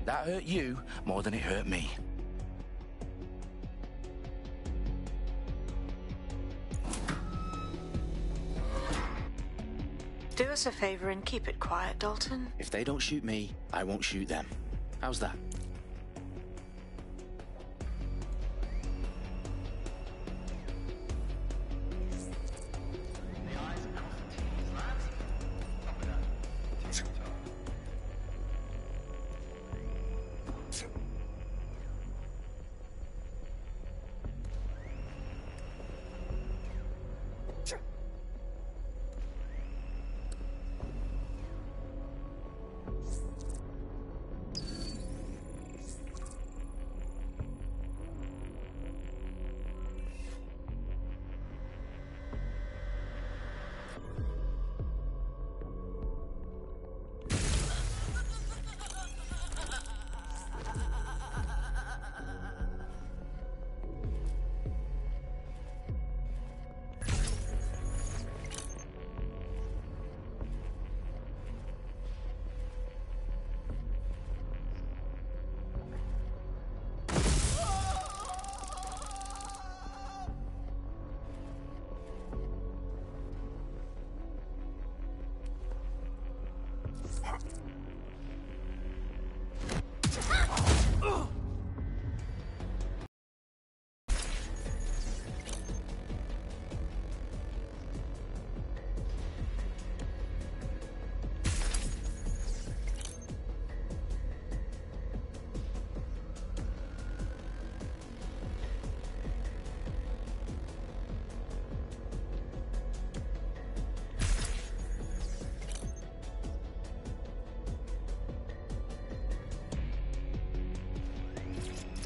That hurt you more than it hurt me. Do us a favor and keep it quiet, Dalton. If they don't shoot me, I won't shoot them. How's that?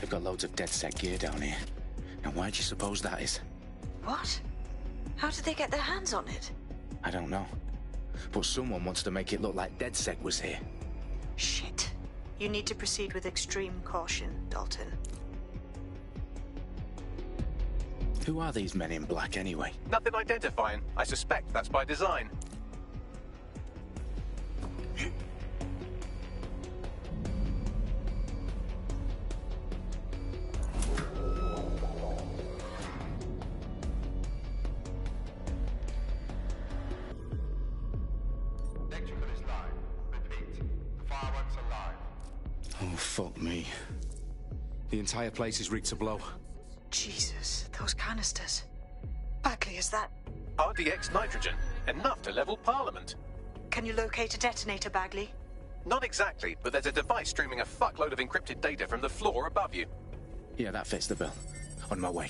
They've got loads of DedSec gear down here. Now why do you suppose that is? What? How did they get their hands on it? I don't know. But someone wants to make it look like DedSec was here. Shit. You need to proceed with extreme caution, Dalton. Who are these men in black anyway? Nothing identifying. I suspect that's by design. Fuck me. The entire place is rigged to blow. Jesus, those canisters. Bagley, is that... RDX nitrogen. Enough to level Parliament. Can you locate a detonator, Bagley? Not exactly, but there's a device streaming a fuckload of encrypted data from the floor above you. Yeah, that fits the bill. On my way.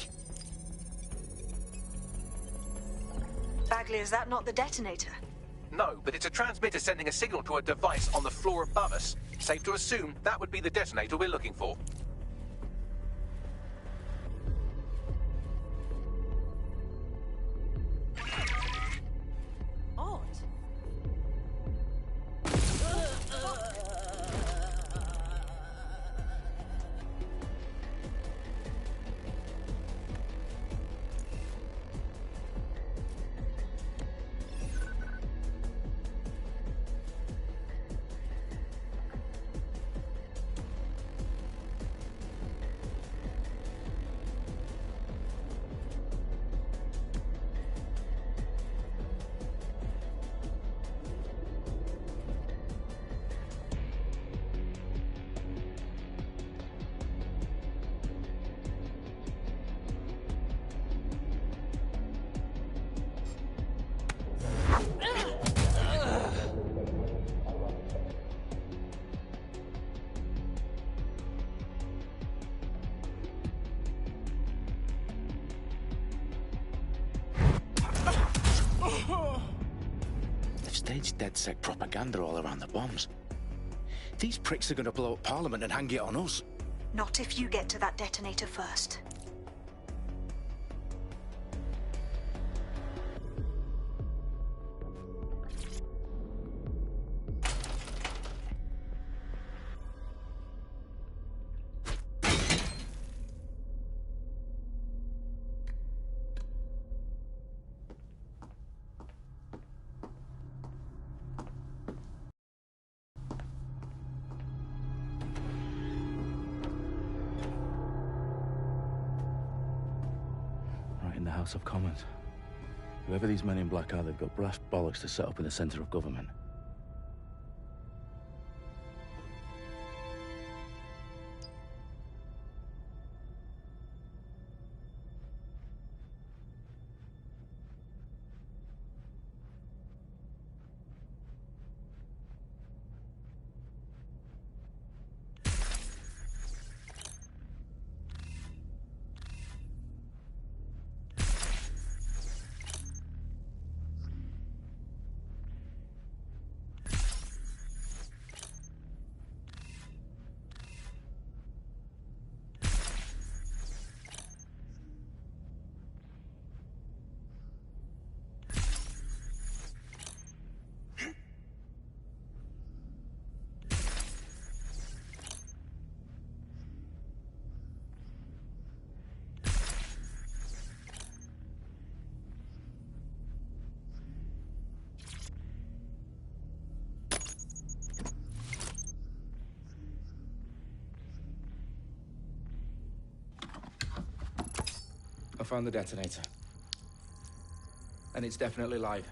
Bagley, is that not the detonator? No, but it's a transmitter sending a signal to a device on the floor above us. Safe to assume that would be the detonator we're looking for. Odd. Staged DedSec propaganda all around the bombs. These pricks are going to blow up Parliament and hang it on us. Not if you get to that detonator first. House of Commons. Whoever these men in black are, they've got brass bollocks to set up in the centre of government. I found the detonator. And it's definitely live.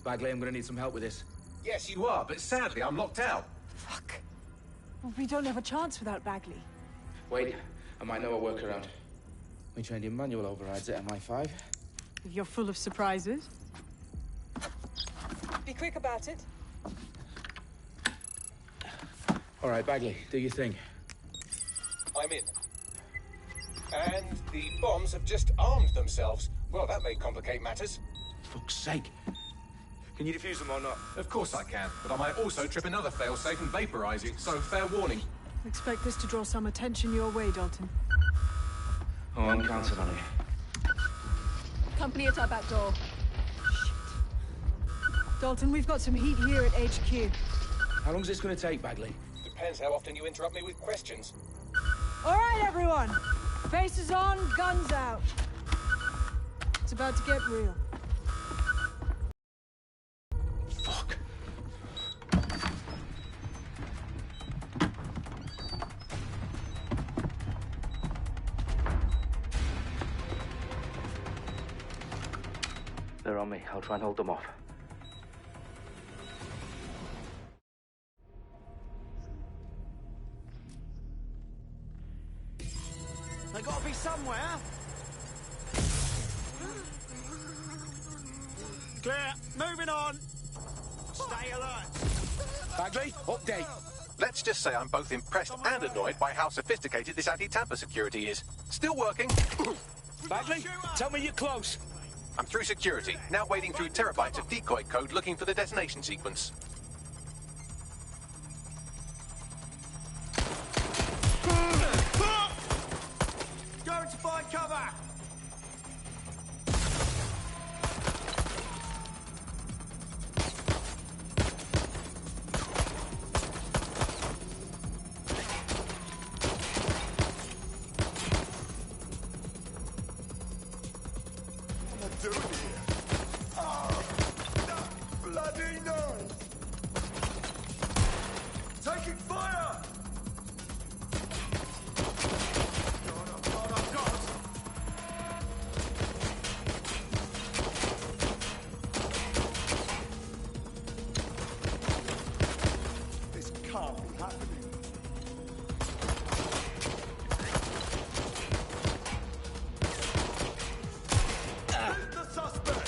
Bagley, I'm gonna need some help with this. Yes, you are, but sadly, I'm locked out. Fuck. Well, we don't have a chance without Bagley. Wait, I might know a workaround. We trained in manual overrides at MI5. You're full of surprises. Be quick about it. All right, Bagley, do your thing. I'm in. And the bombs have just armed themselves. Well, that may complicate matters. Fuck's sake. Can you defuse them or not? Of course I can, but I might also trip another failsafe and vaporize you, so fair warning. Expect this to draw some attention your way, Dalton. Oh, I'm counting on it. Company at our back door. Shit. Dalton, we've got some heat here at HQ. How long's this gonna take, Bagley? Depends how often you interrupt me with questions. All right, everyone. Faces on, guns out. It's about to get real. Fuck. They're on me. I'll try and hold them off. They gotta be somewhere. Clear. Moving on. Stay alert. Bagley, update. Let's just say I'm both impressed and annoyed by how sophisticated this anti-tamper security is. Still working. Bagley, tell me you're close. I'm through security, now wading through terabytes of decoy code looking for the detonation sequence. Going to find cover. What am I doing here? Oh, bloody noise! Taking fire! This can't be happening. Shoot the suspect!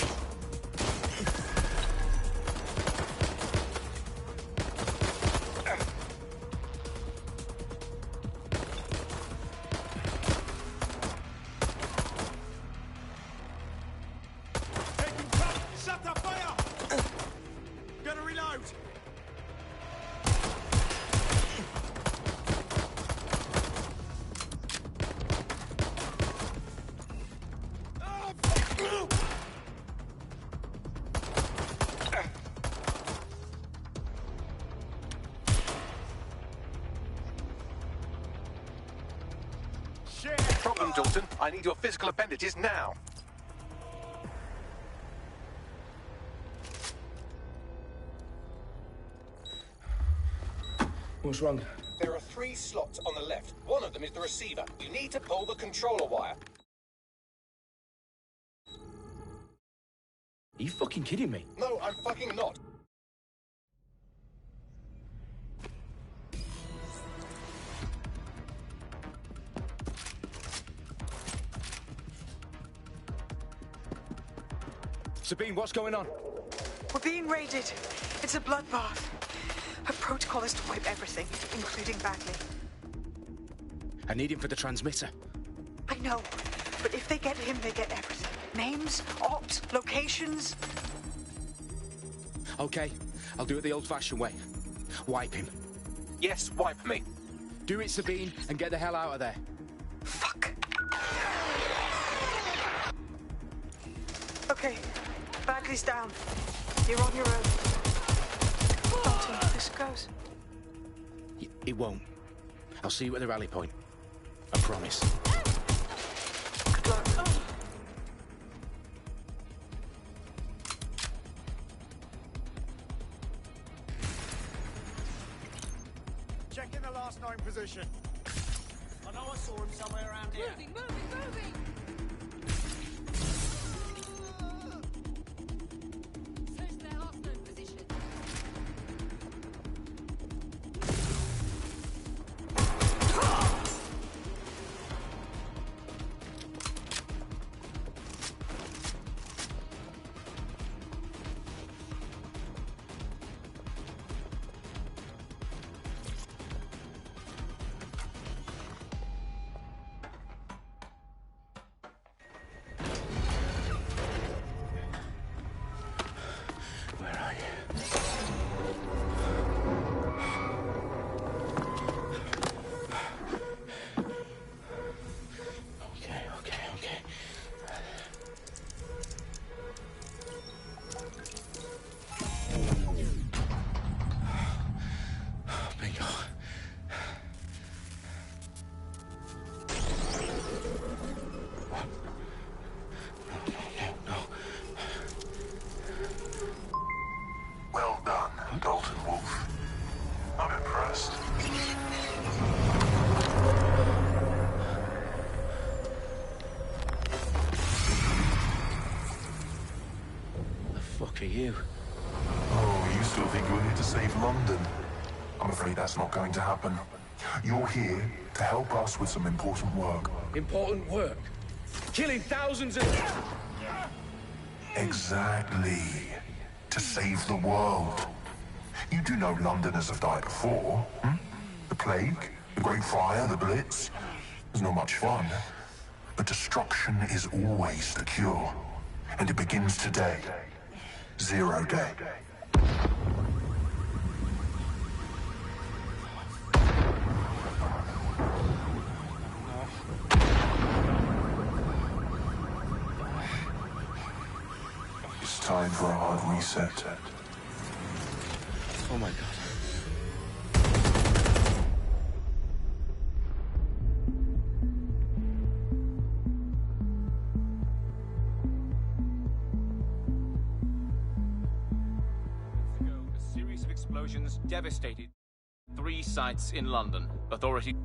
Taking cover! Shut the fire! Gonna reload! Shit! Problem, Dalton. I need your physical appendages now. What's wrong? There are 3 slots on the left. One of them is the receiver. You need to pull the controller wire. you fucking kidding me? No, I'm fucking not. Sabine, what's going on? We're being raided. It's a bloodbath. Our protocol is to wipe everything, including Bagley. I need him for the transmitter. I know, but if they get him, they get everything. Names, ops, locations. Okay, I'll do it the old-fashioned way. Wipe him. Yes, wipe me. Do it, Sabine, and get the hell out of there. Fuck. Okay, Bagley's down. You're on your own. Don't tell me how this goes. It won't. I'll see you at the rally point. I promise. Good luck. Check in the last known position. I know I saw him somewhere around here. Moving! Search their last known position. Where are you? Okay. Bingo. No. Well done, Dalton Wolf. I'm impressed. The fuck are you? Oh, you still think you're here to save London? I'm afraid that's not going to happen. You're here to help us with some important work. Important work. Killing thousands of... Exactly. To save the world. You do know Londoners have died before, hmm? The Plague, the Great Fire, the Blitz. It's not much fun. But destruction is always the cure. And it begins today. Zero Day. It's time for a hard reset. Oh my god. A series of explosions devastated 3 sites in London. Authorities...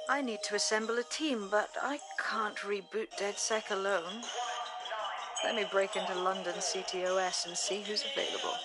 I need to assemble a team, but I can't reboot DedSec alone. Let me break into London CTOS and see who's available.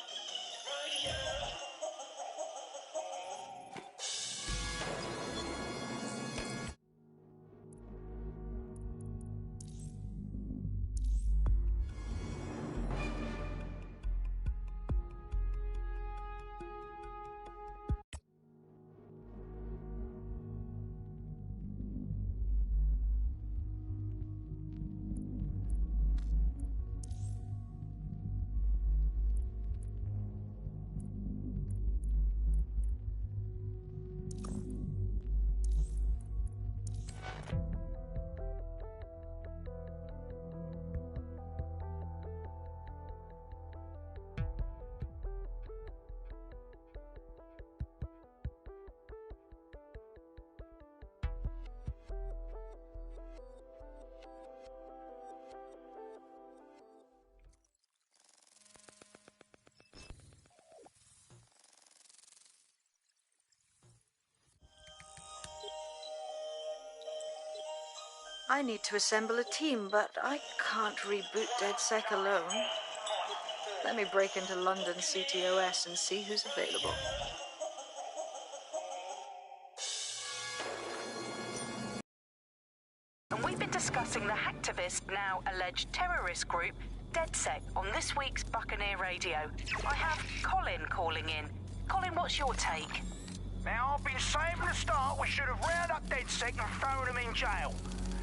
I need to assemble a team, but I can't reboot DedSec alone. Let me break into London CTOS and see who's available. And we've been discussing the hacktivist, now alleged terrorist group, DedSec, on this week's Buccaneer Radio. I have Colin calling in. Colin, what's your take? Now, I've been saying from the start we should have rounded up DedSec and thrown them in jail.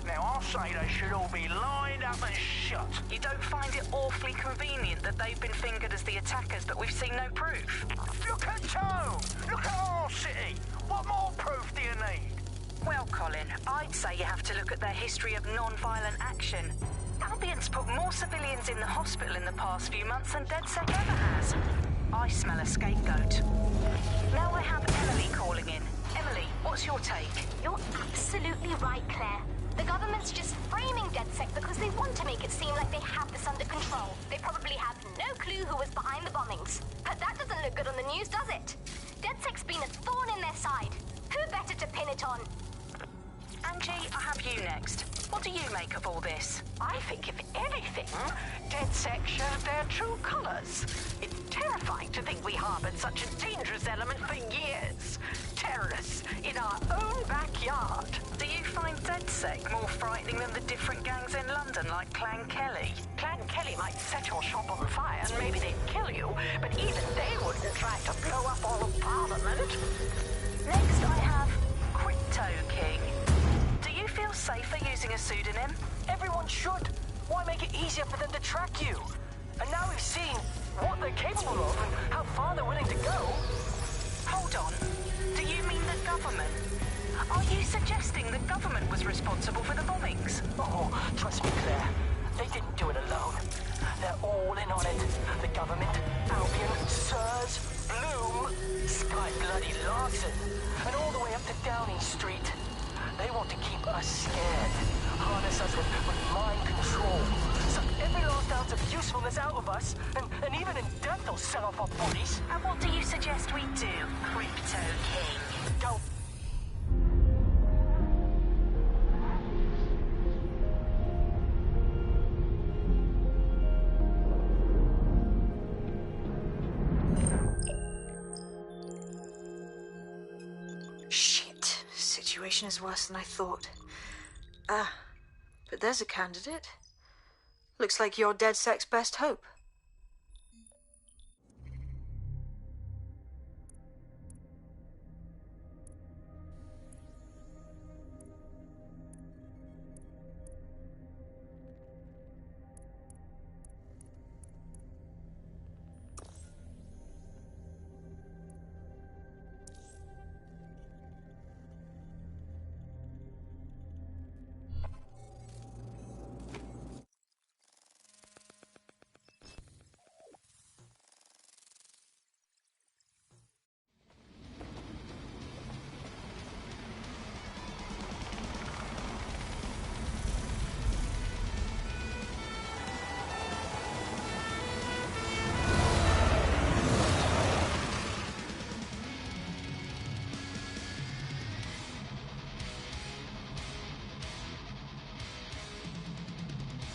Now, I'll say they should all be lined up and shot. You don't find it awfully convenient that they've been fingered as the attackers, but we've seen no proof? Look at Tone! Look at our city! What more proof do you need? Well, Colin, I'd say you have to look at their history of non-violent action. Albion's put more civilians in the hospital in the past few months than DedSec ever has. I smell a scapegoat. Now I have Emily calling in. Emily, what's your take? You're absolutely right, Claire. The government's just framing DedSec because they want to make it seem like they have this under control. They probably have no clue who was behind the bombings. But that doesn't look good on the news, does it? DedSec's been a thorn in their side. Who better to pin it on? Angie, I have you next. What do you make of all this? I think, if anything, DedSec showed their true colors. It's terrifying to think we harbored such a dangerous element for years. Terrorists in our own backyard. Do you find DedSec more frightening than the different gangs in London, like Clan Kelly? Clan Kelly might set your shop on fire and maybe they'd kill you, but even they wouldn't try to blow up all of Parliament. Next, I have Crypto King. Do you feel safer using a pseudonym? Everyone should. Why make it easier for them to track you? And now we've seen what they're capable of and how far they're willing to go. Hold on. Do you mean the government? Are you suggesting the government was responsible for the bombings? Oh, trust me, Claire. They didn't do it alone. They're all in on it. The government, Albion, Sirs, Bloom, Sky Bloody Larson, and all the way up to Downing Street. They want to keep us scared, harness us with mind control, suck every last ounce of usefulness out of us, and even in death they'll sell off our bodies. And what do you suggest we do, Crypto King? Go. Shit. Situation is worse than I thought. But there's a candidate. Looks like you're DedSec's best hope.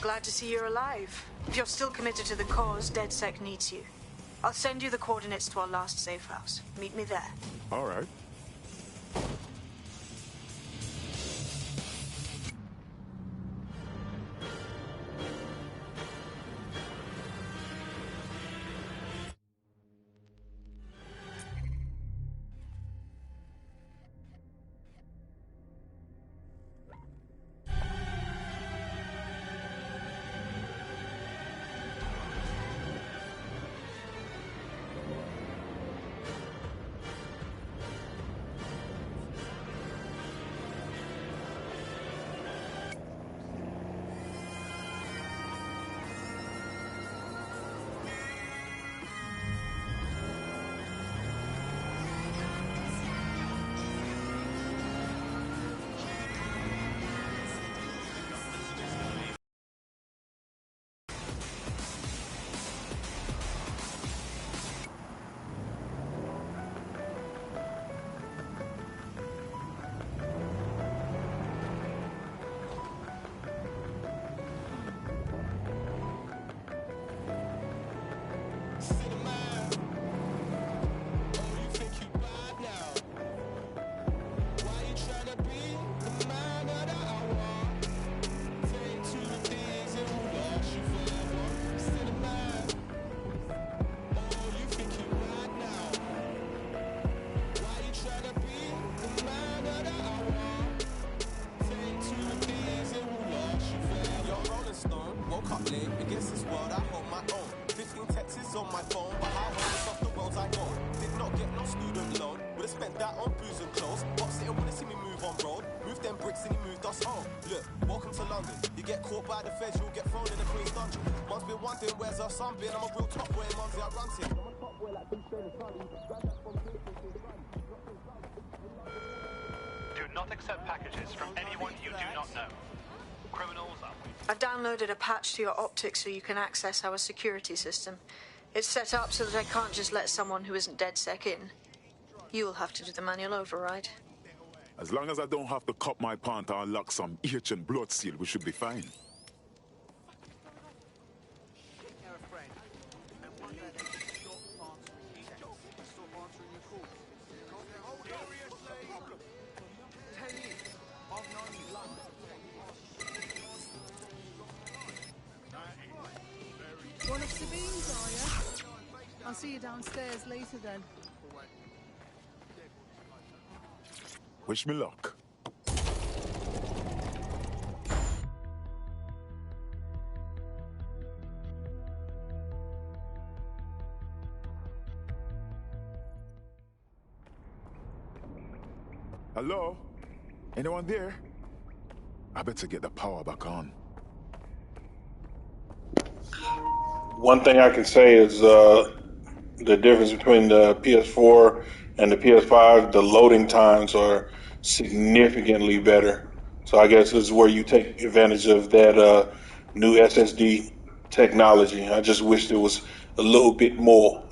Glad to see you're alive. If you're still committed to the cause, DedSec needs you. I'll send you the coordinates to our last safe house. Meet me there. All right. Look, welcome to London. You get caught by the feds, you'll get thrown in the Queen's dungeon. Mum's been one thing, where's her son been? I'm a real top boy, Mumsy, I run it. I'm a top boy like Big Shane and Sonny. Do not accept packages from anyone you do not know. Criminals are... I've downloaded a patch to your optics so you can access our security system. It's set up so that I can't just let someone who isn't DedSec in. You'll have to do the manual override. As long as I don't have to cut my pant or lock some ancient blood seal, we should be fine. One of Sabine's, are you? I'll see you downstairs later then. Wish me luck. Hello? Anyone there? I better get the power back on. One thing I can say is the difference between the PS4 and the PS5, the loading times are significantly better. So I guess this is where you take advantage of that new SSD technology. I just wish there was a little bit more.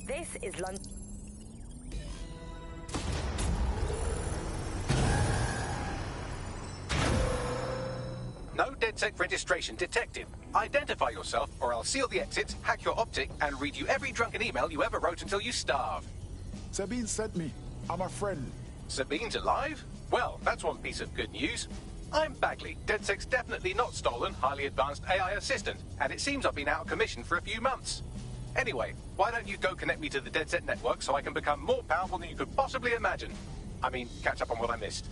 This is London. No DedSec registration detected. Identify yourself, or I'll seal the exits, hack your optic, and read you every drunken email you ever wrote until you starve. Sabine sent me. I'm a friend. Sabine's alive? Well, that's one piece of good news. I'm Bagley, DedSec's definitely not stolen, highly advanced AI assistant, and it seems I've been out of commission for a few months. Anyway, why don't you go connect me to the DedSec network so I can become more powerful than you could possibly imagine? I mean, catch up on what I missed.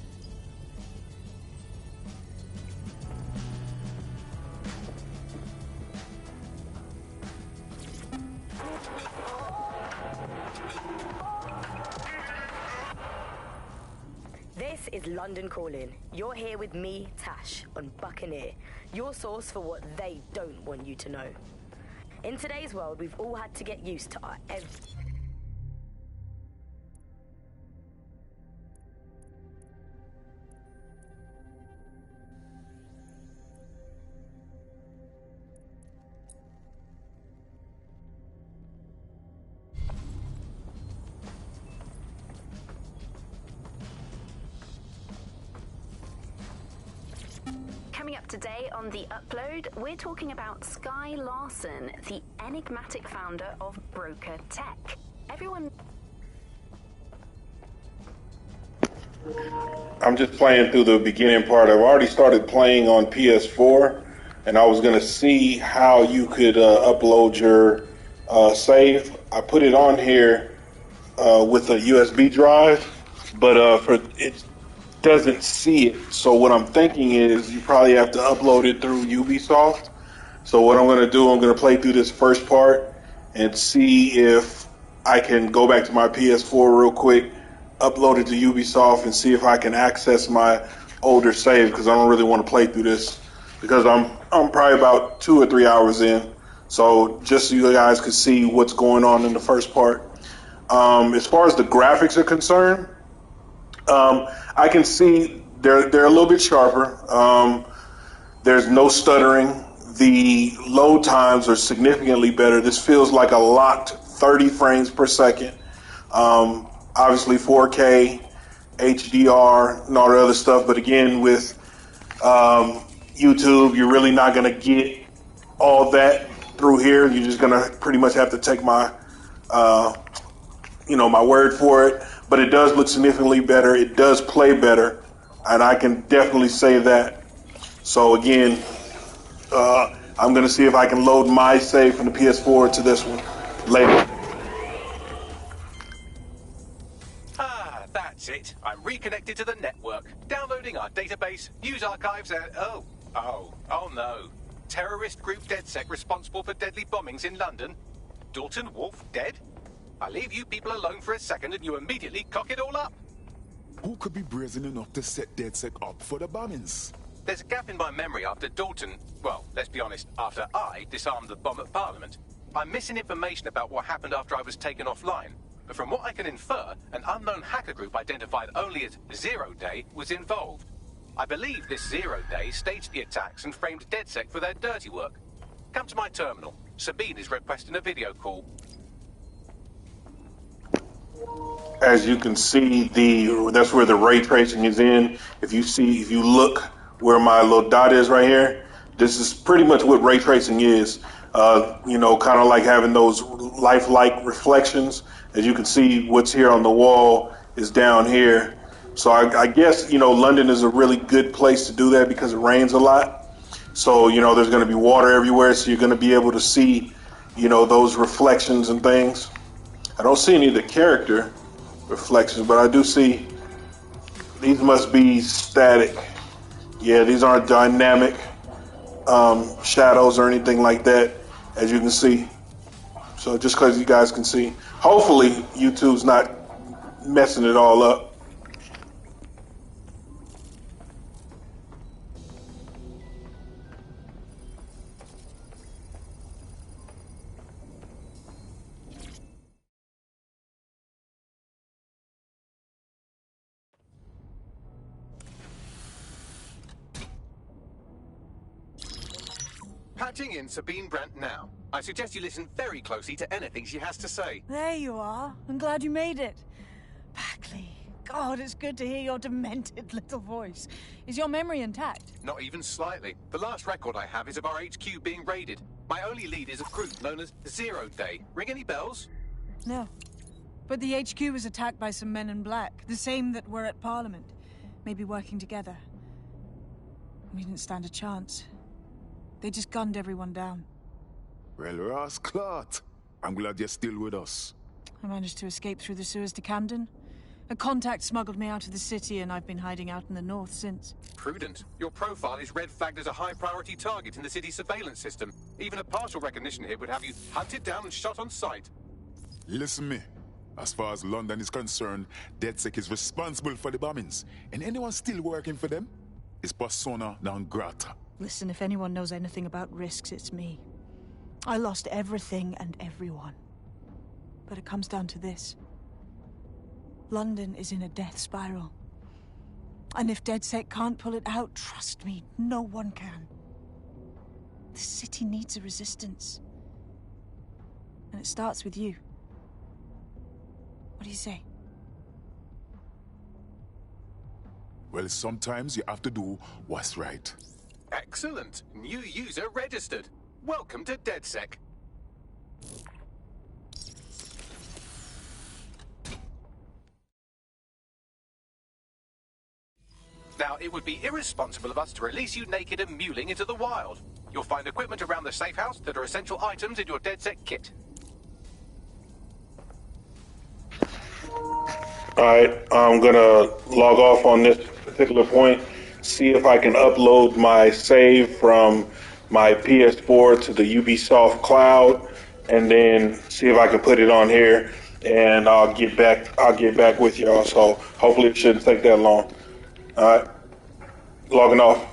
This is London Calling. You're here with me, Tash, on Buccaneer, your source for what they don't want you to know. In today's world, we've all had to get used to our Coming up today on The Upload, we're talking about Sky Larson, the enigmatic founder of Broker Tech. Everyone... I'm just playing through the beginning part. I've already started playing on PS4, and I was going to see how you could upload your save. I put it on here with a USB drive, but it doesn't see it. So what I'm thinking is you probably have to upload it through Ubisoft. So what I'm going to do, I'm going to play through this first part and see if I can go back to my PS4 real quick, upload it to Ubisoft, and see if I can access my older save, because I don't really want to play through this because I'm probably about 2 or 3 hours in. So just so you guys can see what's going on in the first part. As far as the graphics are concerned, I can see they're a little bit sharper. There's no stuttering. The load times are significantly better. This feels like a locked 30 frames per second. Obviously 4K, HDR, and all the other stuff. But again, with YouTube, you're really not going to get all that through here. You're just going to pretty much have to take my, my word for it. But it does look significantly better. It does play better, and I can definitely say that. So again, I'm going to see if I can load my save from the PS4 to this one later. That's it. I'm reconnected to the network, downloading our database, news archives, and oh no. Terrorist group DedSec responsible for deadly bombings in London? Dalton Wolf dead? I leave you people alone for a second and you immediately cock it all up. Who could be brazen enough to set DedSec up for the bombings? There's a gap in my memory after Dalton, well, let's be honest, after I disarmed the bomb at Parliament. I'm missing information about what happened after I was taken offline. But from what I can infer, an unknown hacker group identified only as Zero Day was involved. I believe this Zero Day staged the attacks and framed DedSec for their dirty work. Come to my terminal. Sabine is requesting a video call. As you can see, that's where the ray tracing is in. If you look where my little dot is right here, this is pretty much what ray tracing is. Kind of like having those lifelike reflections. As you can see, what's here on the wall is down here. So I guess, London is a really good place to do that because it rains a lot. So, there's going to be water everywhere. So you're going to be able to see, those reflections and things. I don't see any of the character reflections, but I do see these must be static. Yeah, these aren't dynamic shadows or anything like that, as you can see. So just because you guys can see. Hopefully YouTube's not messing it all up. Patching in Sabine Brandt now. I suggest you listen very closely to anything she has to say. There you are. I'm glad you made it. Bagley, God, it's good to hear your demented little voice. Is your memory intact? Not even slightly. The last record I have is of our HQ being raided. My only lead is a group known as Zero Day. Ring any bells? No. But the HQ was attacked by some men in black, the same that were at Parliament. Maybe working together. We didn't stand a chance. They just gunned everyone down. Well, Ross Clark, I'm glad you're still with us. I managed to escape through the sewers to Camden. A contact smuggled me out of the city, and I've been hiding out in the north since. Prudent. Your profile is red flagged as a high-priority target in the city's surveillance system. Even a partial recognition here would have you hunted down and shot on sight. Listen me. As far as London is concerned, DedSec is responsible for the bombings, and anyone still working for them is persona non grata. Listen, if anyone knows anything about risks, it's me. I lost everything and everyone. But it comes down to this. London is in a death spiral. And if DedSec can't pull it out, trust me, no one can. The city needs a resistance. And it starts with you. What do you say? Well, sometimes you have to do what's right. Excellent. New user registered. Welcome to DedSec. Now, it would be irresponsible of us to release you naked and mewling into the wild. You'll find equipment around the safe house that are essential items in your DedSec kit. Alright, I'm gonna log off on this particular point, see if I can upload my save from my PS4 to the Ubisoft cloud, and then see if I can put it on here, and I'll get back with y'all. So hopefully it shouldn't take that long. Alright, logging off.